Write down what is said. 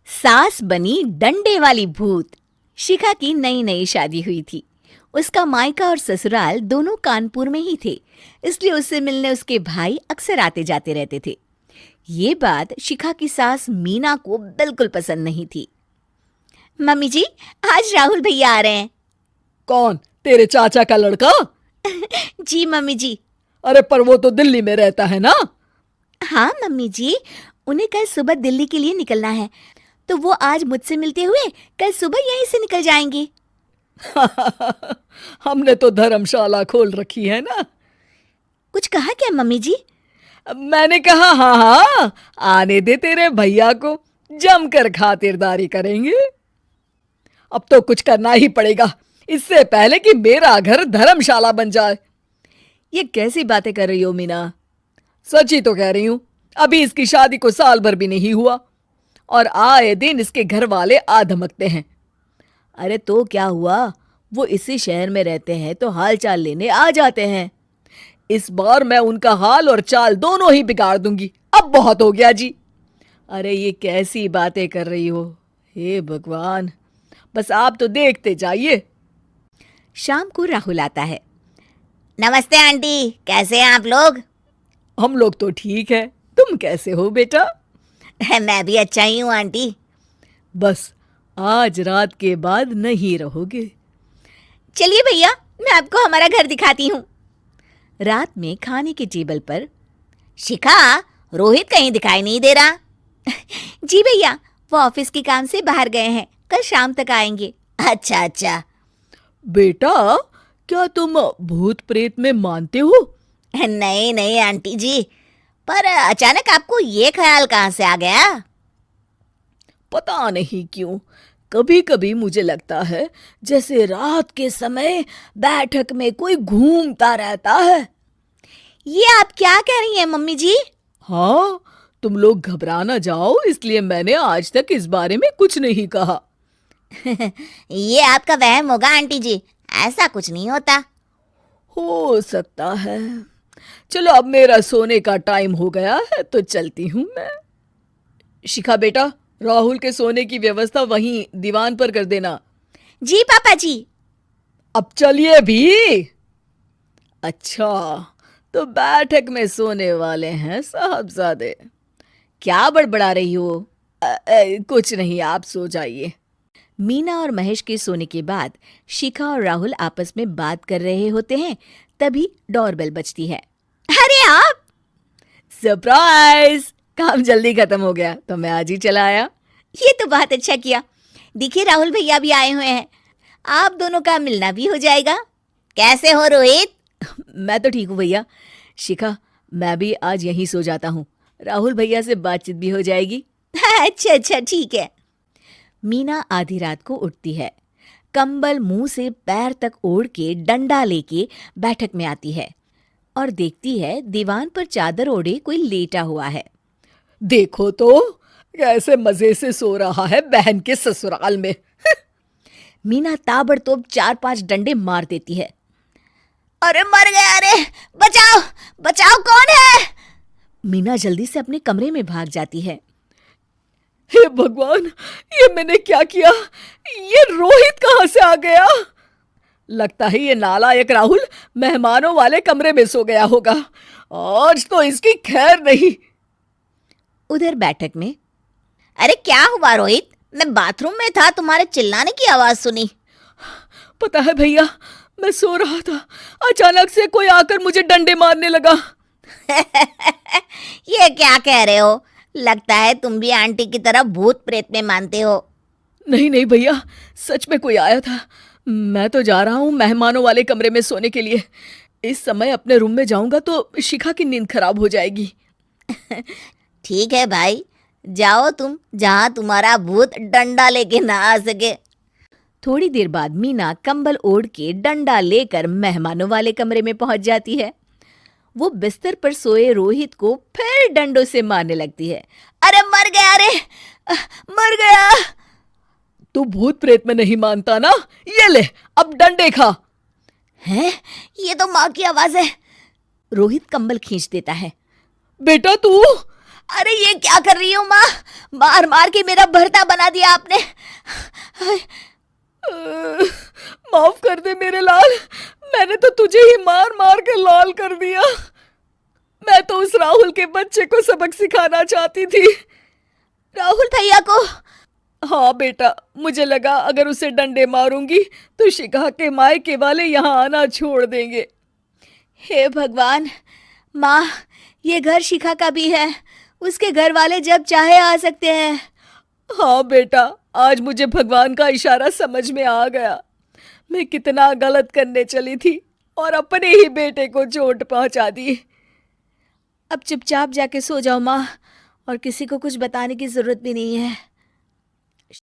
सास बनी डंडे वाली भूत। शिखा की नई नई शादी हुई थी। उसका मायका और ससुराल दोनों कानपुर में ही थे, इसलिए उससे मिलने उसके भाई अक्सर आते जाते रहते थे। ये बात शिखा की सास मीना को बिल्कुल पसंद नहीं थी। मम्मी जी, आज राहुल भैया आ रहे हैं। कौन? तेरे चाचा का लड़का? जी मम्मी जी। अरे पर वो तो दिल्ली में रहता है ना। हाँ मम्मी जी, उन्हें कल सुबह दिल्ली के लिए निकलना है, तो वो आज मुझसे मिलते हुए कल सुबह यहीं से निकल जाएंगे। हमने तो धर्मशाला खोल रखी है ना। कुछ कहा क्या मम्मी जी? मैंने कहा हाँ हाँ, आने दे तेरे भैया को, जमकर खातिरदारी करेंगे। अब तो कुछ करना ही पड़ेगा, इससे पहले कि मेरा घर धर्मशाला बन जाए। ये कैसी बातें कर रही हो मीना? सच ही तो कह रही हूं। अभी इसकी शादी को साल भर भी नहीं हुआ और आए दिन इसके घर वाले आ धमकते हैं। अरे तो क्या हुआ, वो इसी शहर में रहते हैं तो हाल चाल लेने आ जाते हैं। इस बार मैं उनका हाल और चाल दोनों ही बिगाड़ दूंगी। अब बहुत हो गया जी। अरे ये कैसी बातें कर रही हो? हे भगवान, बस आप तो देखते जाइए। शाम को राहुल आता है। नमस्ते आंटी, कैसे हैं आप लोग? हम लोग तो ठीक है, तुम कैसे हो बेटा? मैं भी अच्छा ही हूँ आंटी। बस आज रात के बाद नहीं रहोगे। चलिए भैया, मैं आपको हमारा घर दिखाती हूँ। रात में खाने के टेबल पर शिखा, रोहित कहीं दिखाई नहीं दे रहा। जी भैया, वो ऑफिस के काम से बाहर गए हैं, कल शाम तक आएंगे। अच्छा अच्छा। बेटा, क्या तुम भूत प्रेत में मानते हो? नहीं नहीं आंटी जी, पर अचानक आपको ये ख्याल कहाँ से आ गया? पता नहीं क्यों, कभी कभी मुझे लगता है जैसे रात के समय बैठक में कोई घूमता रहता है। ये आप क्या कह रही हैं मम्मी जी? हाँ, तुम लोग घबरा ना जाओ, इसलिए मैंने आज तक इस बारे में कुछ नहीं कहा। ये आपका वहम होगा आंटी जी, ऐसा कुछ नहीं होता। हो सकता है। चलो अब मेरा सोने का टाइम हो गया है तो चलती हूँ मैं। शिखा बेटा, राहुल के सोने की व्यवस्था वहीं दीवान पर कर देना। जी पापा जी। अब चलिए भी। अच्छा, तो बैठक में सोने वाले हैं साहबजादे। क्या बड़बड़ा रही हो? कुछ नहीं, आप सो जाइए। मीना और महेश के सोने के बाद शिखा और राहुल आपस में बात कर रहे होते हैं, तभी डोरबेल बजती है। अरे आप! सरप्राइज! काम जल्दी खत्म हो गया तो मैं आज ही चला आया। ये तो बहुत अच्छा किया। देखिए राहुल भैया भी आए हुए हैं, आप दोनों का मिलना भी हो जाएगा। कैसे हो रोहित? मैं तो ठीक हूँ भैया। शिखा, मैं भी आज यहीं सो जाता हूँ, राहुल भैया से बातचीत भी हो जाएगी। अच्छा अच्छा ठीक है। मीना आधी रात को उठती है, कंबल मुंह से पैर तक ओढ़ के डंडा लेके बैठक में आती है और देखती है दीवान पर चादर ओढ़े कोई लेटा हुआ है। देखो तो कैसे मजे से सो रहा है बहन के ससुराल में। मीना ताबड़तोड़ 4-5 डंडे मार देती है। अरे मर गया, अरे बचाओ बचाओ, कौन है? मीना जल्दी से अपने कमरे में भाग जाती है। हे भगवान, ये मैंने क्या किया? ये रोहित कहाँ से आ गया? लगता है ये नालायक राहुल मेहमानों वाले कमरे में सो गया होगा। आज तो इसकी खैर नहीं। उधर बैठक में, अरे क्या हुआ रोहित? मैं बाथरूम में था, तुम्हारे चिल्लाने की आवाज सुनी। पता है भैया, मैं सो रहा था, अचानक से कोई आकर मुझे डंडे मारने लगा। ये क्या कह रहे हो? लगता है तुम भी आंटी की तरह भूत प्रेत में मानते हो। नहीं नहीं भैया, सच में कोई आया था। मैं तो जा रहा हूँ मेहमानों वाले कमरे में सोने के लिए। इस समय अपने रूम में जाऊंगा तो शिखा की नींद खराब हो जाएगी। ठीक है भाई, जाओ तुम, जहां तुम्हारा भूत डंडा लेके ना आ सके। थोड़ी देर बाद मीना कंबल ओढ़ के डंडा लेकर मेहमानों वाले कमरे में पहुंच जाती है। वो बिस्तर पर सोए रोहित को फिर डंडों से मारने लगती है। अरे मर गया, अरे मर गया। तू भूत प्रेत में नहीं मानता ना? ये ले, अब डंडे खा। हैं? ये तो माँ की आवाज है। रोहित कंबल खींच देता है। बेटा तू! अरे ये क्या कर रही हो माँ? मार मार के मेरा भरता बना दिया आपने। माफ कर दे मेरे लाल, मैंने तो तुझे ही मार मार के लाल कर दिया। मैं तो उस राहुल के बच्चे को सबक सिखाना चाहती थी। राहुल भैया को? हाँ बेटा, मुझे लगा अगर उसे डंडे मारूंगी तो शिखा के मायके वाले यहाँ आना छोड़ देंगे। हे भगवान, माँ ये घर शिखा का भी है, उसके घर वाले जब चाहे आ सकते हैं। हाँ बेटा, आज मुझे भगवान का इशारा समझ में आ गया। मैं कितना गलत करने चली थी और अपने ही बेटे को चोट पहुंचा दी। अब चुपचाप जाके सो जाओ माँ, और किसी को कुछ बताने की जरूरत भी नहीं है।